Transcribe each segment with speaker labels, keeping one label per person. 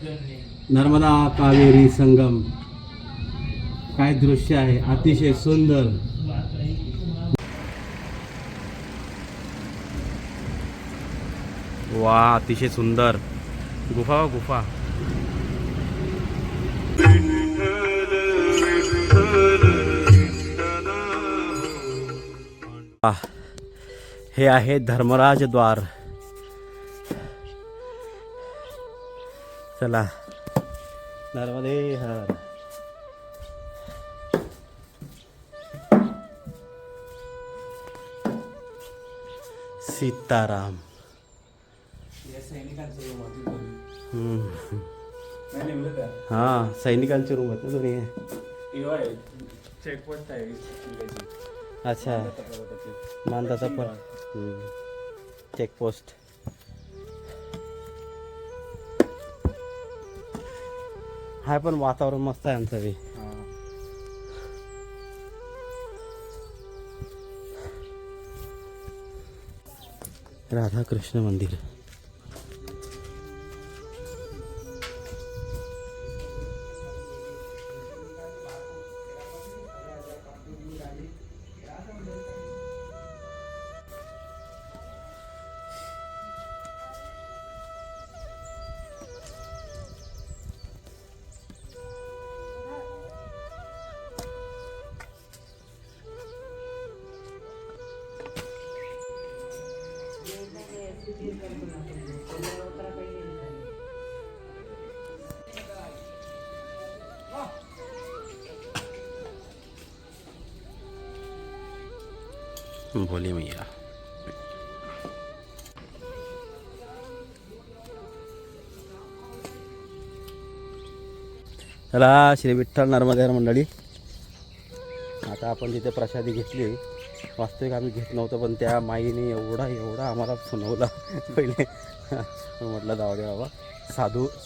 Speaker 1: नर्मदा कावेरी संगम. काय दृश्य आहे, अतिशय सुंदर. वा, अतिशय सुंदर गुफा. गुफा हे आहे धर्मराज द्वार. चला, नर्मदे हर. सीताराम. हा, सैनिकांचे रूम आहेत ना दोन्ही.
Speaker 2: चेकपोस्ट आहे.
Speaker 1: अच्छा, मानदाता पण चेकपोस्ट. हा पण वातावरण मस्त आहे आमचं बी. राधाकृष्ण मंदिर. भोली मैया. चला, श्री विठ्ठल नर्मदे मंडळी. आता आपण तिथे प्रसादी घेतली. वास्तविक आम्ही घेत नव्हतं, पण त्या माईने एवढा आम्हाला सुनवला पहिले. म्हटलं जाऊ दे बाबा.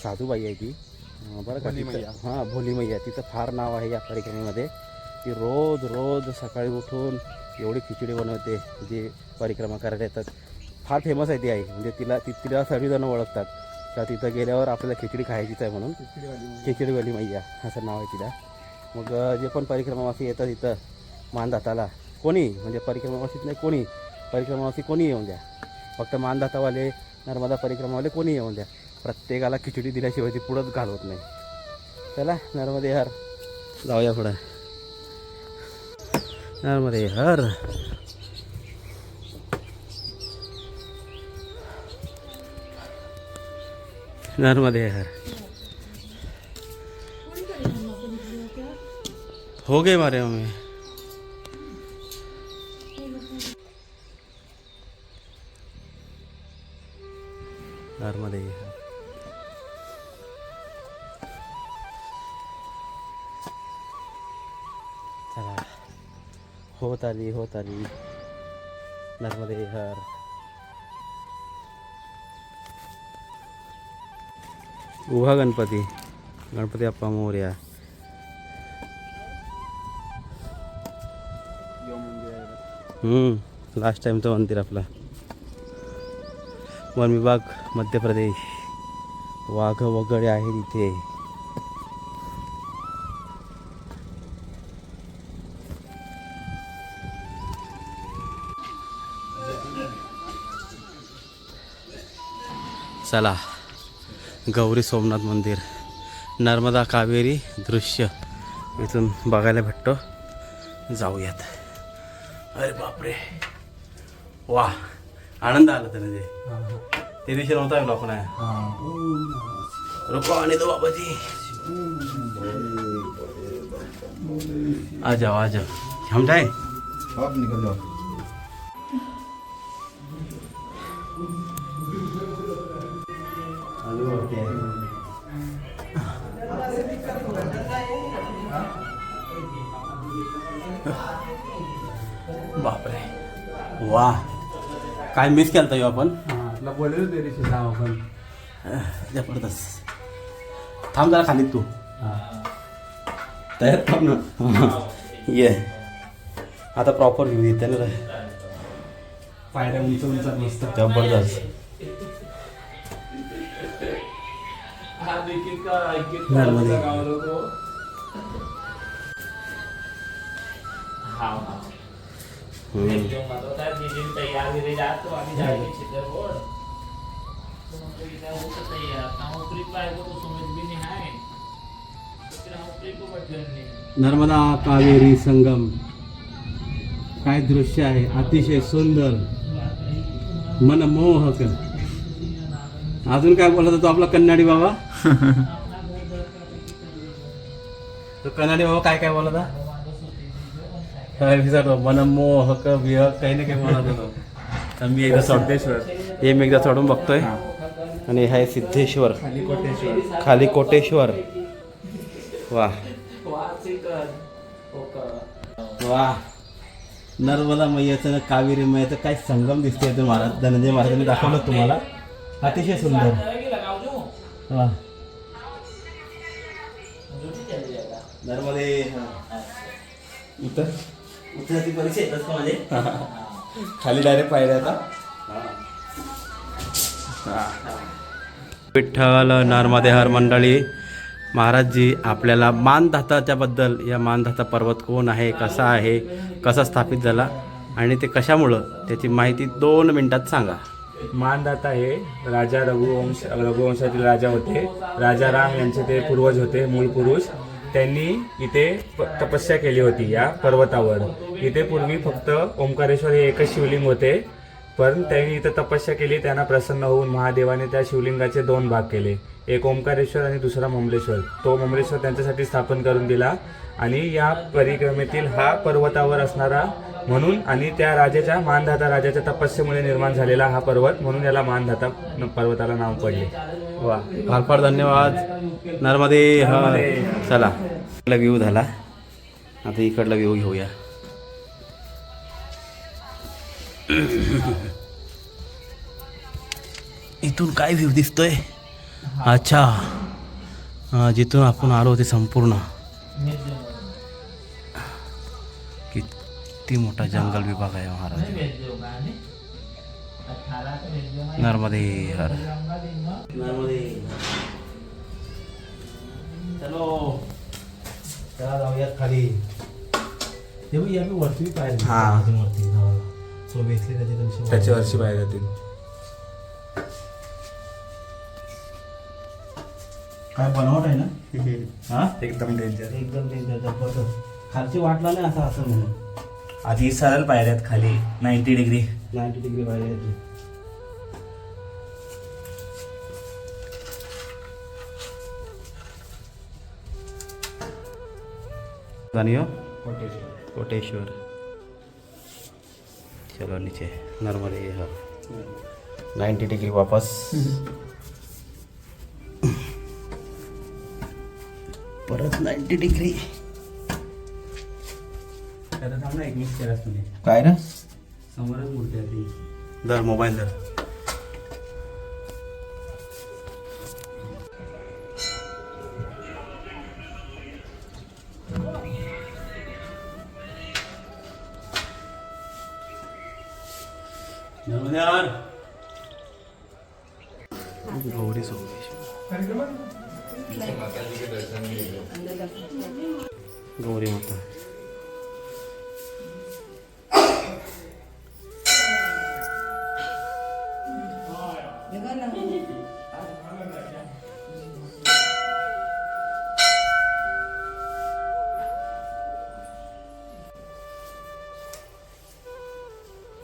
Speaker 1: साधूबाई आहे ती, बरं का. हां, भोली मैया. तिचं फार नाव आहे या परिक्रमेमध्ये. ती रोज सकाळी उठून एवढी खिचडी बनवते. जी परिक्रमा करायला येतात, फार फेमस आहे ती आई. म्हणजे तिला सगळीजण ओळखतात का तिथं गेल्यावर आपल्याला खिचडी खायचीच आहे म्हणून. खिचडीवाली मैया असं नाव आहे तिला. मग जे पण परिक्रमावासी येतात इथं मानदाताला, कोणी म्हणजे परिक्रमावासीच नाही, कोणी परिक्रमावासी कोणी येऊन द्या, फक्त मानदातावाले, नर्मदा परिक्रमावाले कोणी येऊन द्या, प्रत्येकाला खिचडी दिल्याशिवाय ती पुढंच घालवत नाही. चला, नर्मदे हर. जाऊया पुढं. नर्मदे हर. नर्मदे हर. हो गए मारे हमें. नर्मदे हर. चला, होत आली नर्मदे हर. उभा गणपती अप्पा मोरया. लास्ट टाइमचं मंदिर आपला. वन विभाग मध्य प्रदेश. वाघ वगैरे आहे तिथे. चला, गौरी सोमनाथ मंदिर, नर्मदा कावेरी दृश्य इथून बघायला भेटतो. जाऊयात. अरे बापरे, वा, आनंद आला त्याने. ते दिवशी नव्हता आलो आपण. रुको आने दो बाबाजी. आ जाओ हम जाए. आप निकल जाओ. बापरे, वा, काय मिस केलं तर आपण.
Speaker 2: तुला बोललो ते दिवशी जाऊ आपण.
Speaker 1: जबरदस्त. थांब जरा खालीत तू. तयार थांब ना. ये आता प्रॉपर व्ह्यू येते ना.
Speaker 2: पायऱ्या उंच मस्त.
Speaker 1: जबरदस्त. नर्मदे. नर्मदा कावेरी संगम, काय दृश्य आहे, अतिशय सुंदर, मनमोहक. अजून काय बोलत होता आपला कन्नाडी बाबा? तो कन्नाडी बाबा काय काय बोलत होता? काय विचारतो, मनमोहक विहक काही ना काही बोलत होतो. तर मी एकदा
Speaker 2: सिद्धेश्वर
Speaker 1: हे मी एकदा चढून बघतोय. आणि हे सिद्धेश्वर, खाली कोटेश्वर. वा वा, नर्मदा मैयाचं कावेरी मैयाचं काय संगम दिसते इथून. महाराज धनंजय महाराजांनी दाखवलं तुम्हाला, अतिशय सुंदर. वा नर्मदे. उतरती परीक्षा येतात का माझे?
Speaker 2: खाली डायरेक्ट पायऱ्या आता.
Speaker 1: विठ्ठल नर्मदे हर मंडळी. महाराजजी आपल्याला मानधाताच्याबद्दल, या मानधाता पर्वत कोण आहे, कसा आहे, कसा स्थापित झाला आणि ते कशामुळं, त्याची माहिती 2 मिनिटात सांगा.
Speaker 2: मानदाता हे राजा रघुवंशातील राजा होते. राजा राम यांचे ते पूर्वज होते, मूळ पुरुष. त्यांनी इथे तपस्या केली होती या पर्वतावर. इथे पूर्वी फक्त ओंकारेश्वर हे एकच शिवलिंग होते, पण त्यांनी इथं तपस्या केली. त्यांना प्रसन्न होऊन महादेवाने त्या शिवलिंगाचे 2 भाग केले, एक ओंकारेश्वर आणि दुसरा ममलेश्वर. तो ममलेश्वर त्यांच्यासाठी स्थापन करून दिला. आणि या परिक्रमेतील हा पर्वतावर असणारा म्हणून, आणि त्या राजाच्या मानधाता राजाच्या तपस्येमुळे निर्माण झालेला हा पर्वत, म्हणून याला मानधाता पर्वताला नाव पडले.
Speaker 1: वा, फार फार धन्यवाद. नर्मदे हर. चला, इकडला व्ह्यू झाला, आता इकडला व्ह्यू घेऊया. इथून काय व्ह्यू दिसतोय? अच्छा, जिथून आपण आलो ते संपूर्ण किती मोठा जंगल विभाग आहे महाराज. नर्मदे हर. नर्मदे. चलो, चला जाऊयात खाली. ते बघ, या वरती पाहिजे.
Speaker 2: हां.
Speaker 1: वरती तो बेसले
Speaker 2: त्याच्यावरची पायऱ्या जातील.
Speaker 1: काय बनवट आहे ना? हा,
Speaker 2: एकदम डेंजर.
Speaker 1: एकदम जबरदस्त. खालची वाटला नाही असं असं म्हणून.
Speaker 2: आधी सरळ पायऱ्यात खाली 90 डिग्री
Speaker 1: 90 डिग्री पाहिजे येते. जानियो कोटेश्वर. चलो नीचे. नर्मदे हर. 90 डिग्री वापस. परत 90 डिग्री.
Speaker 2: एक मिस केलास तुम्ही.
Speaker 1: काय रे?
Speaker 2: समोरच मूर्ती आहे ती.
Speaker 1: धर मोबाईल धर. गौरी सोमेश्वर, गौरी माता.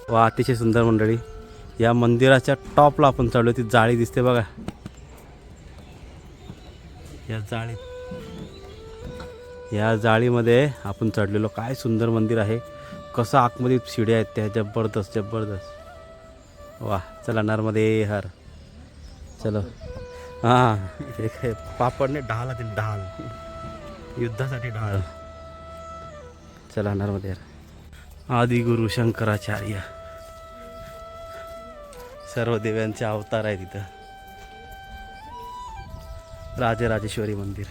Speaker 1: वा, अतिशय सुंदर मंडळी. या मंदिराच्या टॉपला आपण चढलो. ती जाळी दिसते बघा, या जाळीमध्ये आपण चढलेलो. काय सुंदर मंदिर आहे. कसं आतमध्ये शिड्या आहेत त्या, जबरदस्त जबरदस्त. वा, चला नर्मदे हर. चलो. हां, एक पापडने ढाल आहे, ढाल, युद्धासाठी ढाल. चला नर्मदे हर. आदिगुरु शंकराचार्य, सर्व देवांचे अवतार आहे तिथं. राजराजेश्वरी मंदिर.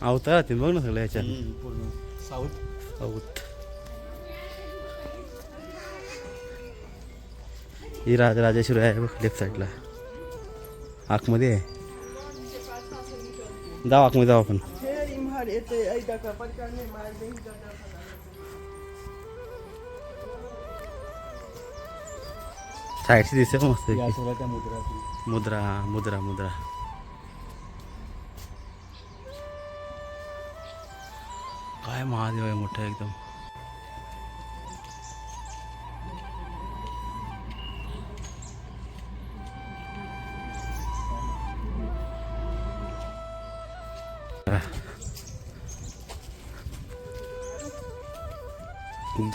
Speaker 1: अवतार राहतील बघ ना सगळ्या ह्याच्यात.
Speaker 3: पूर्ण साऊथ.
Speaker 1: साऊथ. ही राजेश्वरी आहे बघ लेफ्ट साईडला. आतमध्ये आहे. जाऊ आतमध्ये जाऊ आपण. साईडची दिसते मस्त
Speaker 3: या
Speaker 1: पैकी.
Speaker 3: सगळ्या त्या मुद्रातील.
Speaker 1: मुद्रा मुद्रा मुद्रा. काय महादेव आहे मोठा एकदम.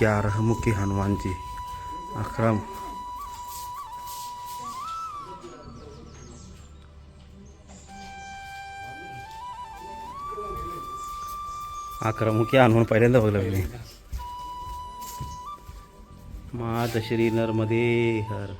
Speaker 1: ग्यारह मुखी हनुमान जी. 11 मुखी हनुमान पहिल्यांदा बघलं मी. मात श्री नर्मदे हर.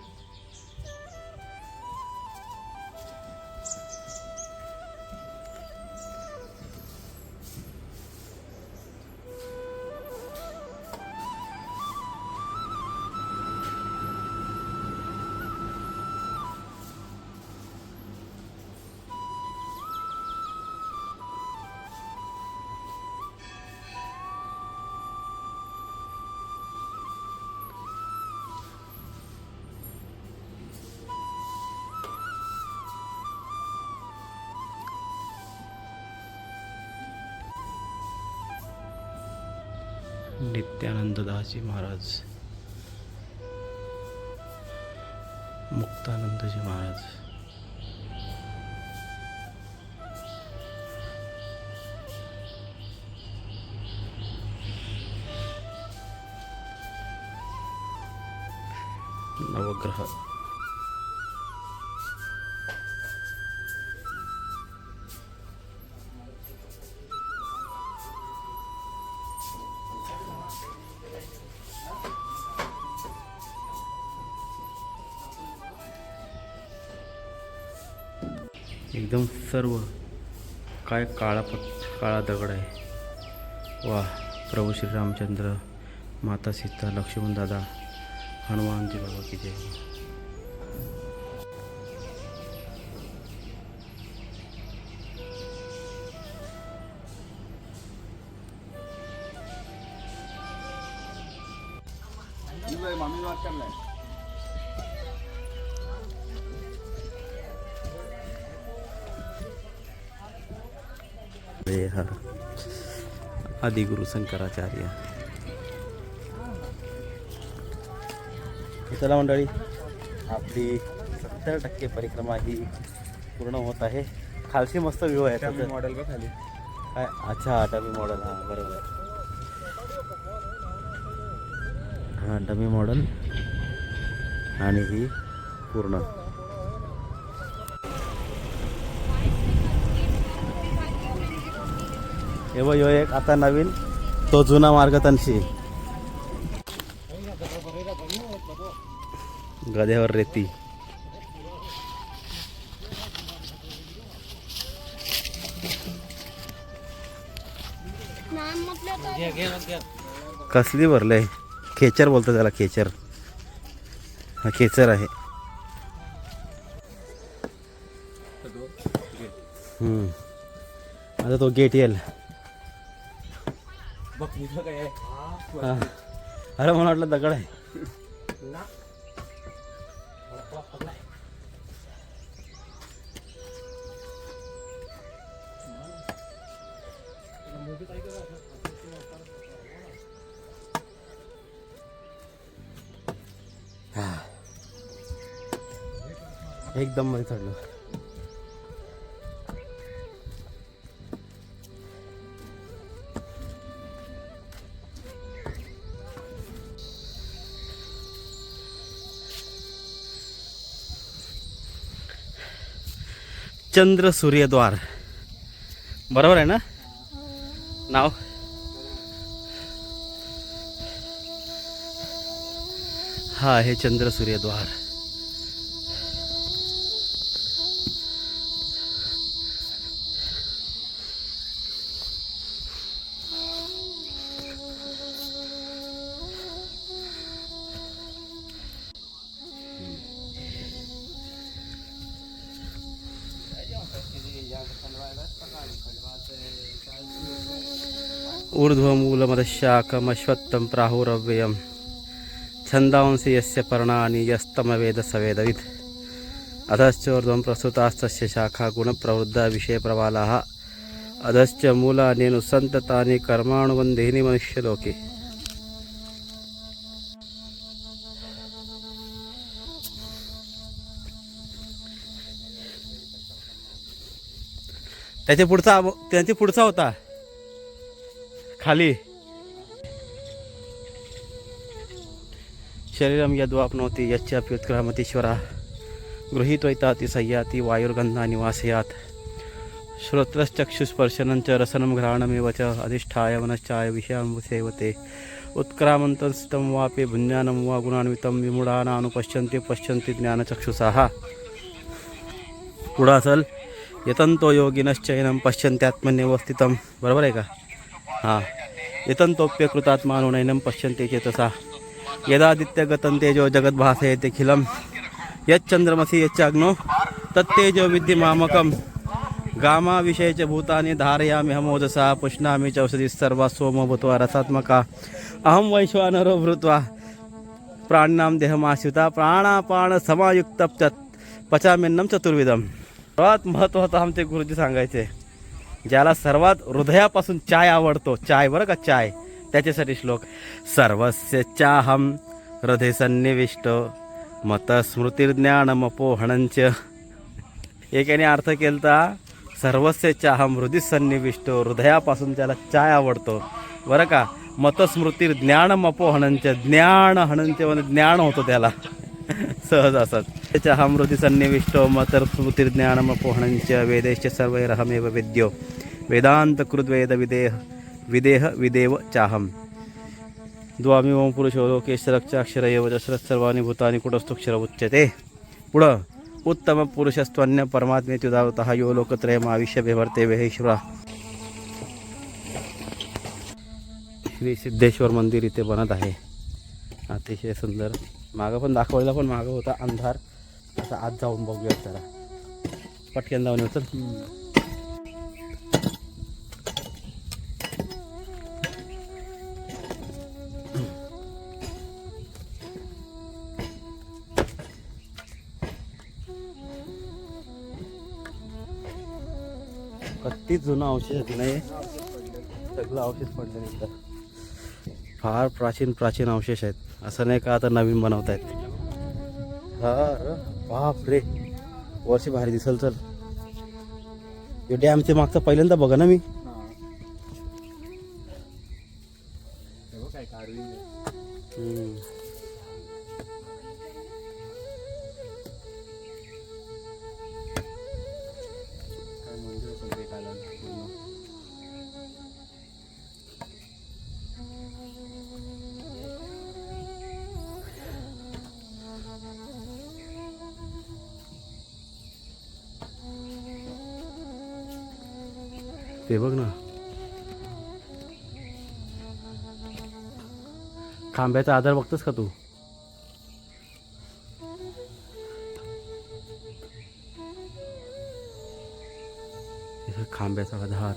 Speaker 1: नित्यानंद दासजी महाराज. मुक्तानंदजी महाराज. नवग्रह. एकदम सर्व काय काळा दगड आहे. वा. प्रभू श्री रामचंद्र, माता सीता, लक्ष्मण दादा, हनुमानजी बाबा की जय.
Speaker 3: मामी बात करना है.
Speaker 1: हर आदिगुरु शंकराचार्य. चला मंडळी, आपली 70% परिक्रमा ही पूर्ण होत आहे. खालची मस्त व्ह्यू आहे त्याचं.
Speaker 3: मॉडेल का खाली.
Speaker 1: काय. अच्छा डमी मॉडेल. हां बरोबर. हां डमी मॉडेल. आणि ही पूर्ण. हे बघ ह्यो एक आता नवीन, तो जुना मार्ग तनशी. गध्यावर रेती. कसली भरलंय. खेचर बोलतो त्याला. खेचर. हा खेचर आहे. आता तो गेट येईल. हा. अरे मला वाटलं दगड आहे. एकदम मध्ये चढलो. चंद्र सूर्यद्वार बरोबर आहे ना नाव. हा हे चंद्र सूर्यद्वार. ऊर्ध्वमूलमदशाकमश्वत्थं प्राहुरव्ययं छन्दांसि यस्य पर्णानि यस्तमवेद सवेदवित् अधश्चोर्ध्वं प्रस्तुतास्तस्य शाखा गुणप्रवृद्धा विषयप्रवालाः अधश्च मूलान्यनुसन्ततानि कर्मानुबन्धीनि मनुष्यलोके. त्याच्या पुढचा होता खाली. शरीरम यद्वाप्नोति यच्चाप्युत्क्रामतीश्वरः गृहीत्वैताति सह्याति वायुर्गन्धा निवासयात् श्रोत्रश्चक्षुस्पर्शनं च रसनं घ्राणमेव च अधिष्ठाय मनश्चाय विषयान् सेवते उत्क्रामन्तं स्थितं वापि भुञ्जानं वा गुणान्वितं विमूढानानुपश्यन्ति पश्यन्ति ज्ञानचक्षुषाः. पुढं असेल यतंतो योगिनश्चैनं पश्यन्त्यात्मन्यवस्थितं. बरोबर आहे का? हां. यतंतोप्यकृतात्मानो नैनं पश्यन्ते चेतसा यदादित्यगतं तेजो जगद्भासयतेऽखिलं यच्चन्द्रमसि यच्चाग्नो तत्तेजो विद्धि मामकं गामा विषय च भूतानि धारयामि हमोजसा पुष्णामि च औषधिः सर्वा सोमो भूत्वा रसात्मका अहं वैश्वानरो भूत्वा प्राणिनां देहमाश्रिता प्राणापान समायुक्त पचाम्यन्नं चतुर्विधम. सर्वात महत्त्वाचं आमचे गुरुजी सांगायचे, ज्याला सर्वात हृदयापासून चाय आवडतो, चाय बरं का, चाय, त्याच्यासाठी श्लोक सर्वस्य चाहम हृदय सन्निविष्ट मत स्मृतिर्ज्ञानमपोहणंच. एकाने अर्थ केलता सर्वस्य चाहम हृदय सन्निविष्ट, हृदयापासून त्याला चाय आवडतो बरं का, मतस्मृतिर्ज्ञानमपोहणंच, ज्ञान हणंच म्हणजे ज्ञान होतो त्याला सहज असत. चाहम हृदय सन्निविष्टो मतस्मृतिर्ज्ञानमपोहणंच वेदैश्च सर्वैरहमेव वेद्यो वेदांत कृद्वेद विदेह विदेह विदेव चाहम. द्वामिमं पुरुषो लोकेशरक्षाक्षर एव च सर्वाणि भूतानि कुटस्थोक्षर उच्यते. पुढं उत्तम पुरुषस्त्वन्य परमात्मेत्युदावतः यो लोकत्रयमाविश्य बिभर्ते वेहेश्वरा. श्री सिद्धेश्वर मंदिर इथे बनत आहे, अतिशय सुंदर. मागं पण दाखवलेला, पण मागं होता अंधार. आता आत जाऊन बघूया जरा, पटकन जाऊन येऊ. चल. किती जुनं अवशेष नाही, सगळं अवशेष पडलं इथं. फार प्राचीन अवशेष आहेत. असं नाही का आता नवीन बनवत आहेत. हा बाप रे, वर्षी भारी दिसल. चल, यो डॅमचे मागचा पहिल्यांदा बघा ना मी. ते बघ ना, खांब्याचा आधार बघतोस का तू? खांब्याचा आधार.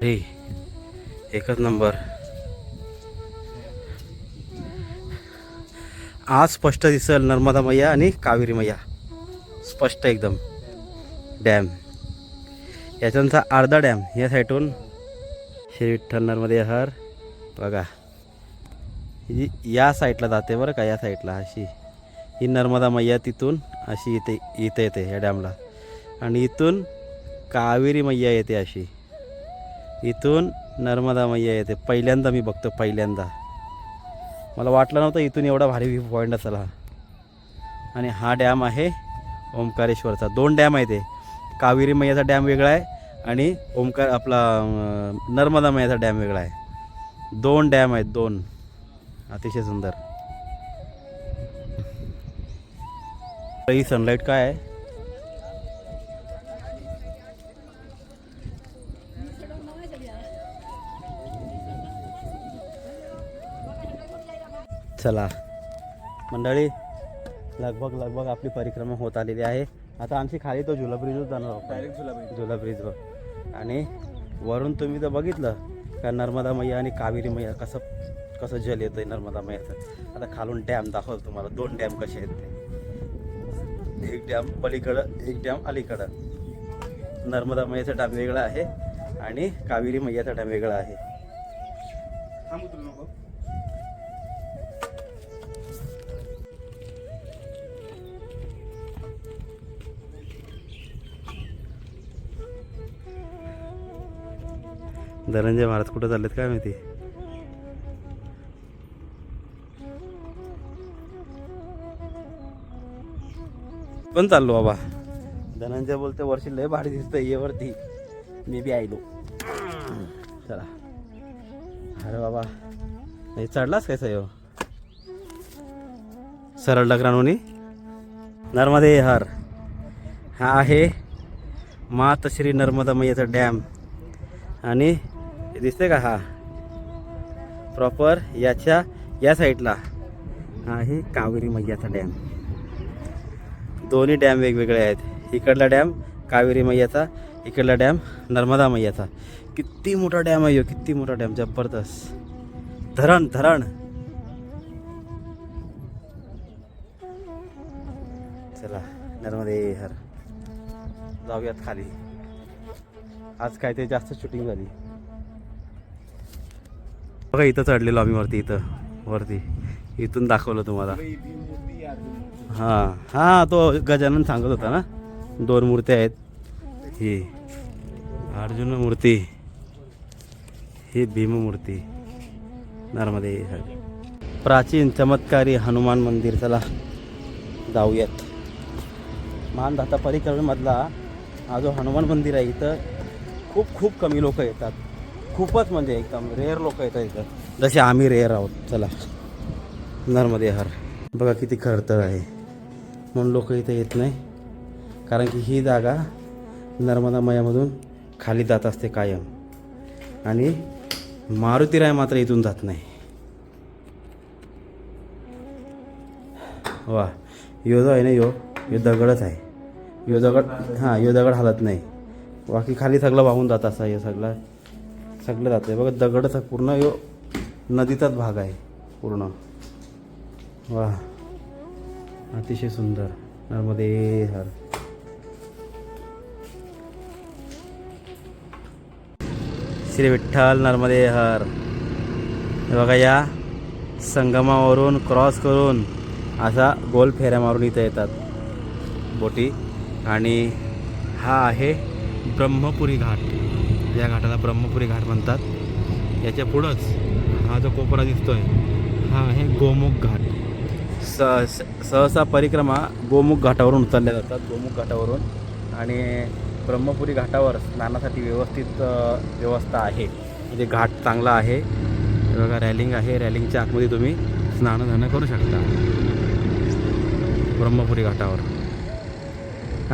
Speaker 1: हे एकच नंबर. आज स्पष्ट दिसेल नर्मदा मैया आणि कावेरी मैया, स्पष्ट एकदम. डॅम याच्यानंतर अर्धा डॅम या साईडून श्री विठ्ठल नर्मदे हर बघा, ही या साईडला जाते बरं का, या साईडला अशी ही नर्मदा मैया तिथून अशी इथे येते या डॅमला. आणि इथून कावेरी मैया येते अशी, इथून नर्मदा मैया येते. पहिल्यांदा मी बघतो, पहिल्यांदा मला वाटलं नव्हतं इथून एवढा भारी व्ह्यू पॉईंट असेल हा. आणि हा डॅम आहे ओंकारेश्वरचा. 2 डॅम आहे ते, कावेरी मैयाचा डॅम वेगळा आहे आणि आपला नर्मदा मैयाचा डॅम वेगळा आहे. 2 डॅम आहेत, 2. अतिशय सुंदर. ही सनलाईट काय आहे, चला मंडळी, लगभग आपली परिक्रमा होत आलेली आहे. आता आमची खाली तो झुला ब्रिजवर जाणार आहोत, डायरेक्ट झुला ब्रिजवर. आणि वरून तुम्ही तर बघितलं का नर्मदा मैया आणि कावेरी मैया कसं जल येतं आहे नर्मदा मैयाचं. आता खालून डॅम दाखवतो तुम्हाला, 2 डॅम कसे आहेत ते. एक डॅम पलीकडं, एक डॅम अलीकडं. नर्मदा मैयाचा डॅम वेगळा आहे आणि कावेरी मैयाचा डॅम वेगळा आहे. धनंजय महाराज कुठं चाललेत काय माहिती. पण चाललो बाबा. धनंजय बोलते वर्षी लय भारी दिसतं ये वरती, मी बी आयलो. चला. अरे बाबा हे चढलाच काय सयो, सरळ डगरानोनी नर्मदे हर. हा आहे मात श्री नर्मदा मैयाचा डॅम. आणि दिसते का, हा प्रॉपर याच्या या साईडला आहे कावेरी मैयाचा डॅम. दोन्ही डॅम वेगवेगळे आहेत. इकडला डॅम कावेरी मैयाचा, इकडला डॅम नर्मदा मैयाचा. किती मोठा डॅम आहे, किती मोठा डॅम, जबरदस्त. धरण चला नर्मदे हर. जाऊयात खाली. आज काय ते जास्त शूटिंग झाली बघा. इथं चढलेलो आम्ही वरती, इथं वरती, इथून दाखवलं तुम्हाला. हां तो गजानन सांगत होता ना, 2 मूर्त्या आहेत. ही अर्जुन मूर्ती, ही भीम मूर्ती. नर्मदे हर. प्राचीन चमत्कारी हनुमान मंदिर. चला जाऊयात. मानधाता परिक्रमेमधला हा जो हनुमान मंदिर आहे, इथं खूप कमी लोक येतात. खूपच म्हणजे एकदम रेअर लोक येतात इथं, जसे आम्ही रेअर आहोत. चला नर्मदे हर. बघा किती खडतर आहे, म्हणून लोक इथं येत नाही. कारण की ही जागा नर्मदा मैयामधून खाली जात असते कायम. आणि मारुतीराय मात्र इथून जात नाही. वा, यो जो आहे ना, यो दगडच आहे. यो दगड हालत नाही. बाकी खाली सगळं वाहून जात असं, हे सगळं जातं आहे बघा. दगडच पूर्ण यो नदीचाच भाग आहे पूर्ण. वा, अतिशय सुंदर. नर्मदे हर. श्री विठ्ठल नर्मदे हर. हे बघा, या संगमावरून क्रॉस करून असा गोल फेऱ्या मारून इथं येतात बोटी. आणि हा आहे ब्रह्मपुरी घाट. या घाटाला ब्रह्मपुरी घाट म्हणतात. याच्या पुढंच हा जो कोपरा दिसतोय, हा आहे गोमुख घाट. सहसा परिक्रमा गोमुख घाटावरून उचलल्या जातात, गोमुख घाटावरून. आणि ब्रह्मपुरी घाटावर स्नानासाठी व्यवस्था आहे. म्हणजे घाट चांगला आहे. बघा रॅलिंग आहे, रॅलिंगच्या आतमध्ये तुम्ही स्नानदान करू शकता ब्रह्मपुरी घाटावर.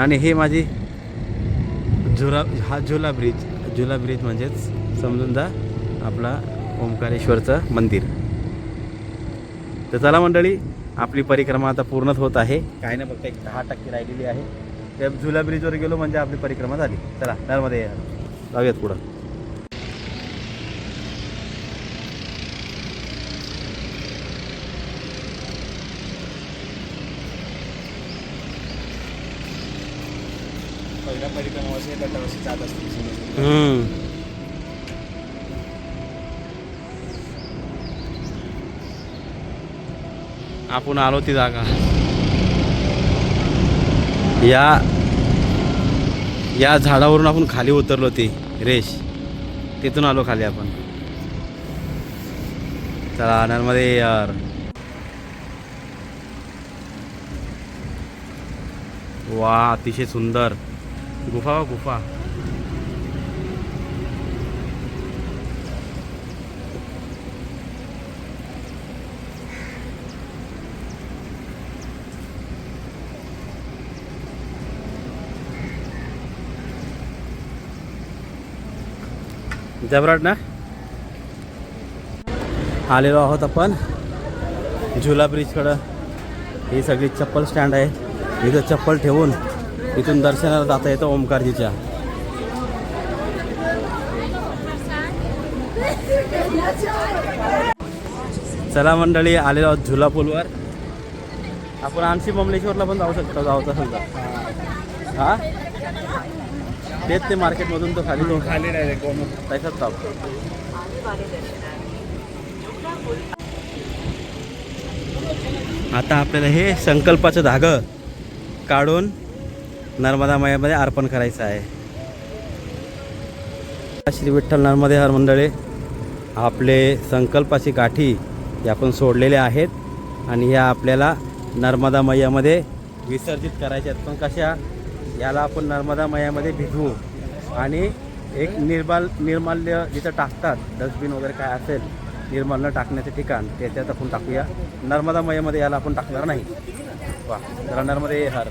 Speaker 1: आणि हे माझी झुला ब्रिज म्हणजेच समजून जा आपला ओंकारेश्वरचं मंदिर. तर चला मंडळी, आपली परिक्रमा आता पूर्णच होत आहे. काय नाही, फक्त 10% राहिलेली आहे. त्या झुला ब्रिजवर गेलो म्हणजे आपली परिक्रमा झाली. चला नर्मदे जाऊयात पुढं.
Speaker 3: तटापासून तटापासून जात असते समज.
Speaker 1: आपण आलो ती जागा या झाडावरून आपण खाली उतरलो ती रेश तिथून आलो खाली आपण. चला नर्मदे यार. वा अतिशय सुंदर गुफा गुफा. जबराट ना. आलेलो आहोत आपण झुला ब्रिजकडं. ही सगळी चप्पल स्टँड आहे. इथं चप्पल ठेवून इथून दर्शनाला जाता येतं ओमकारजीच्या. चला मंडळी आलेलो आहोत झुला पूलवर. आपण आणखी बमलेश्वरला पण जाऊ शकतो जाऊ असेल तर. हा तेच ते मार्केटमधून तो खाली
Speaker 3: खाली डायरेक्ट
Speaker 1: तसंच चालतो. आता आपल्याला हे संकल्पाचं धागं काढून नर्मदा मायामध्ये अर्पण करायचं आहे. श्री विठ्ठल नर्मदे हर मंडळे. आपले संकल्पाची गाठी या आपण सोडलेल्या आहेत आणि ह्या आपल्याला नर्मदा मैयामध्ये विसर्जित करायच्या आहेत. पण कशा याला आपण नर्मदा मैयामध्ये भिजवू आणि एक निर्माल्य जिथं टाकतात डस्टबिन वगैरे काय असेल निर्माल्य टाकण्याचं ठिकाण त्याच्यात आपण टाकूया. नर्मदा मैयामध्ये याला आपण टाकणार नाही. वा जरा नर्मदे हर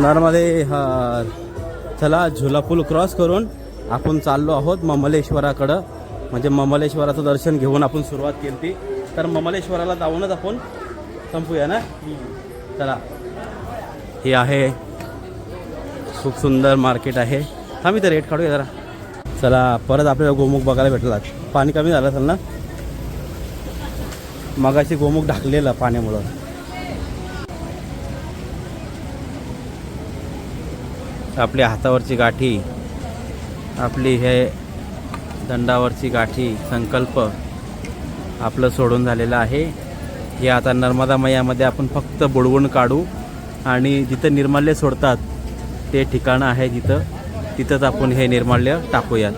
Speaker 1: नर्मदे हर. चला झुला पूल क्रॉस करून आपण चाललो आहोत ममलेश्वराकडं. म्हणजे ममलेश्वराचं दर्शन घेऊन आपण सुरुवात केली ती. तर ममलेश्वराला जाऊनच आपण संपूया ना. चला हे आहे खूप सुंदर मार्केट आहे. हा मी तर रेट काढूया जरा. चला परत आपल्याला गोमुख बघायला भेटलात. पाणी कमी झालं असेल ना. मगाशी गोमुख ढाकलेलं पाण्यामुळं. आपल्या हातावरची गाठी आपली हे दंडावरची गाठी संकल्प आपलं सोडून झालेलं आहे. हे आता नर्मदा मैयामध्ये आपण फक्त बुडवून काढू आणि जिथं निर्माल्य सोडतात ते ठिकाणं आहे तिथंच आपण हे निर्माल्य टाकूयात.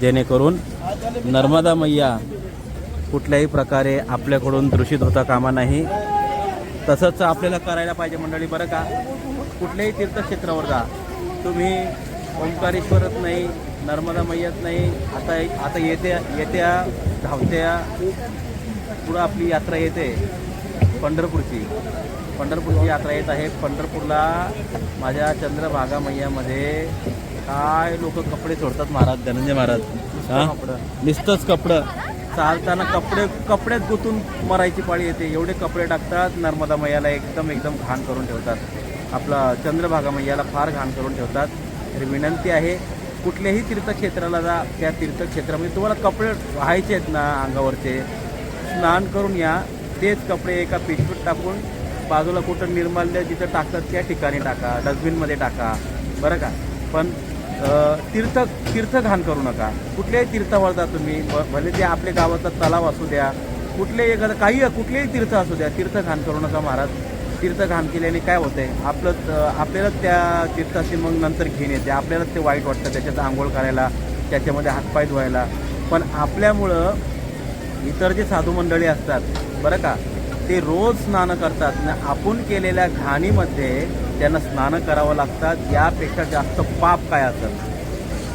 Speaker 1: जेणेकरून नर्मदा मैया कुठल्याही प्रकारे आपल्याकडून दूषित होता कामा नाही. तसंच आपल्याला करायला पाहिजे मंडळी बरं का. कुठल्याही तीर्थक्षेत्रावर जा तुम्ही ओंकारेश्वरच नाही नर्मदा मैयाच नाही. आता येत्या धावत्या पुढं आपली यात्रा येते पंढरपूरची यात्रा येत आहे. पंढरपूरला माझ्या चंद्रभागा मैयामध्ये काय लोक कपडे सोडतात महाराज धनंजय महाराज. नुसतंच कपडं चालताना कपड्यात गुंतून मरायची पाळी येते. एवढे कपडे टाकतात नर्मदा मैयाला एकदम घाण करून ठेवतात. आपला चंद्रभागा मैयाला फार घाण करून ठेवतात. तरी विनंती आहे कुठल्याही तीर्थक्षेत्राला जा त्या तीर्थक्षेत्रामध्ये तुम्हाला कपडे व्हायचे आहेत ना अंगावरचे स्नान करून या. तेच कपडे एका पिशवीत टाकून बाजूला कुठं निर्माल्य जिथं टाकतात त्या ठिकाणी टाका. डस्टबिनमध्ये टाका बरं का. पण तीर्थ घाण करू नका. कुठल्याही तीर्थावर जा तुम्ही भले ते आपल्या गावाचा तलाव असू द्या कुठल्याही कुठलेही तीर्थ असू द्या. तीर्थ घाण करू नका महाराज. तीर्थ घाण केल्याने काय होतंय आपल्याला त्या तीर्थाची मग नंतर घेऊन येते. आपल्यालाच ते वाईट वाटतं त्याच्यात आंघोळ करायला त्याच्यामध्ये हातपाय धुवायला. पण आपल्यामुळं इतर जे साधू मंडळी असतात बरं का ते रोज स्नान करतात ना. आपण केलेल्या घाणीमध्ये त्यांना स्नान करावं लागतात. यापेक्षा जास्त पाप काय असेल.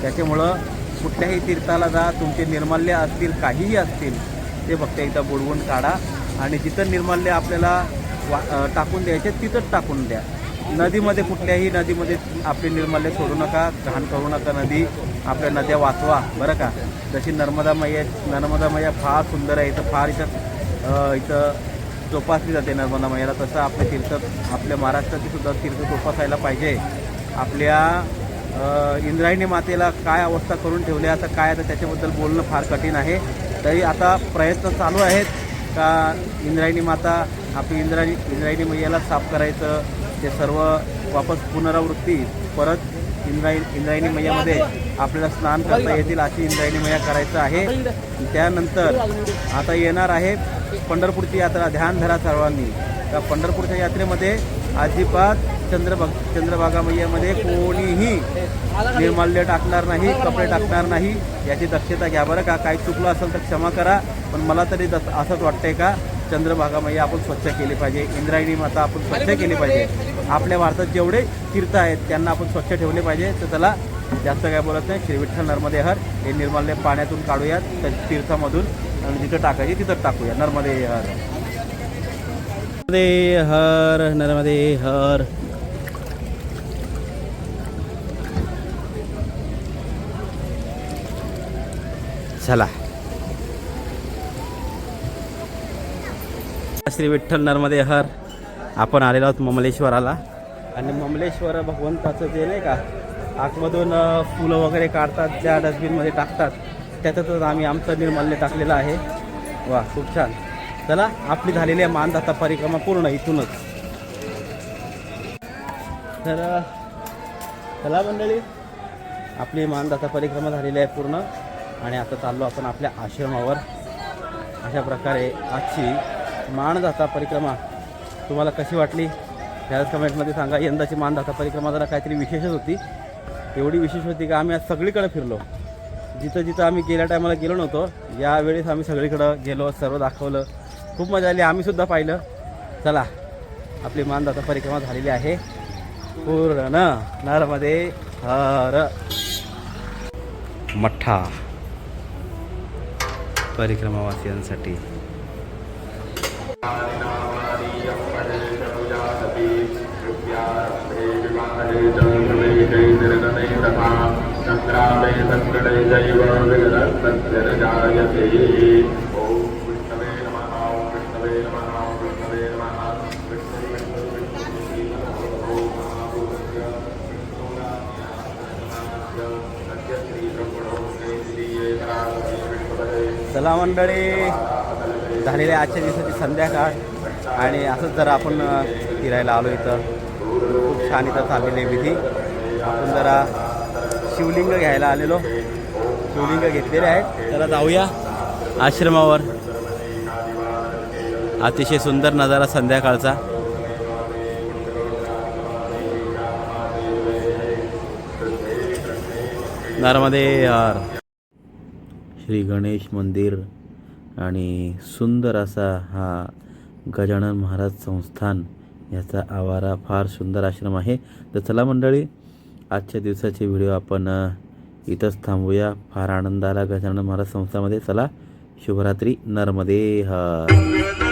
Speaker 1: त्याच्यामुळं कुठल्याही तीर्थाला जा तुमचे निर्माल्य असतील काहीही असतील ते फक्त एकदा बुडवून काढा आणि जिथं निर्माल्य आपल्याला टाकून द्यायचे तिथंच टाकून द्या. नदीमध्ये कुठल्याही नदीमध्ये आपले निर्माल्य सोडू नका. घाण करू नका. नदी आपल्या नद्या वाचवा बरं का. जशी नर्मदा मैया फार सुंदर आहे. फार इथं जोपासली जाते नर्मदा मैयाला. तसं आपले तीर्थ आपल्या महाराष्ट्राची सुद्धा तीर्थ जोपासायला पाहिजे. आपल्या इंद्रायणी मातेला काय अवस्था करून ठेवली आता काय आता त्याच्याबद्दल बोलणं फार कठीण आहे. तरी आता प्रयत्न चालू आहेत का इंद्रायणी माता आपली इंद्रायणी मैयाला साफ करायचं. ते सर्व वापस पुनरावृत्ती परत इंद्रायणी मैयामध्ये आपल्याला स्नान करता येतील अशी इंद्रायणी मैया करायचं आहे. त्यानंतर आता येणार आहे पंढरपूरची यात्रा. ध्यान धरा सर्वांनी. त्या पंढरपूरच्या यात्रेमध्ये अजिबात चंद्रभागा मैयामध्ये कोणीही निर्माल्य टाकणार नाही, कपडे टाकणार नाही, याची दक्षता घ्या बरं का. काही चुकलं असेल तर क्षमा करा, पण मला तरी असंच वाटतंय का चंद्रभागा मैया आपण स्वच्छ केली पाहिजे, इंद्रायणी माता आपण स्वच्छ केली पाहिजे. आपल्या भारतात जेवढे तीर्थ आहेत त्यांना आपण स्वच्छ ठेवले पाहिजे. तर चला जास्त काय बोलत नाही, श्री विठ्ठल नर्मदे हर. हे निर्माल्य पाण्यातून काढूयात त्या तीर्थामधून आणि जिथं टाकायचे तिथं टाकूया. नर्मदे हर, नर्मदे हर, नर्मदे हर. चला श्री विठ्ठल नर्मदे हर. आपण आलेलो आहोत ममलेश्वराला. आणि ममलेश्वर भगवंताचं जे नाही का आतमधून फुलं वगैरे काढतात, ज्या डस्टबिनमध्ये टाकतात, त्याच्यातच आम्ही आमचं निर्माल्य टाकलेलं आहे. वा खूप छान. चला आपली झालेली आहे मानदाता परिक्रमा पूर्ण इथूनच. तर चला मंडळी, आपली मानदाता परिक्रमा झालेली आहे पूर्ण. आणि आता चाललो आपण आपल्या आश्रमावर. अशा प्रकारे आजची मानदाता परिक्रमा तुम्हाला कशी वाटली ह्याच कमेंटमध्ये सांगा. यंदाची मानदाता परिक्रमा जरा काहीतरी विशेषच होती. एवढी विशेष होती का आम्ही आज सगळीकडे फिरलो. जिथं जिथं आम्ही गेल्या टायमाला गेलो नव्हतो, यावेळेस आम्ही सगळीकडं गेलो, सर्व दाखवलं. खूप मजा आली, आम्हीसुद्धा पाहिलं. चला आपली मानदाता परिक्रमा झालेली आहे पूर्ण. नर्मदे हर. मठ्ठा परिक्रमावासियांसाठी. चला मंडळी, झालेली आजच्या दिवसाची संध्याकाळ. आणि असंच जरा आपण फिरायला आलो. इथं खूप छान इथं चाललेली विधी. आपण जरा शिवलिंग घ्यायला आलेलो, शिवलिंग घेतलेले आहेत. चला जाऊया आश्रमावर. अतिशय सुंदर नजारा संध्याकाळचा. नर्मदे हर. श्री गणेश मंदिर आणि सुंदर असा हा गजानन महाराज संस्थान याचा आवारा. फार सुंदर आश्रम आहे. तर चला मंडळी, आजच्या दिवसाचे व्हिडिओ आपण इथंच थांबूया. फार आनंद आला गजानन महाराज संस्थामध्ये. चला शुभरात्री. नर्मदे हर.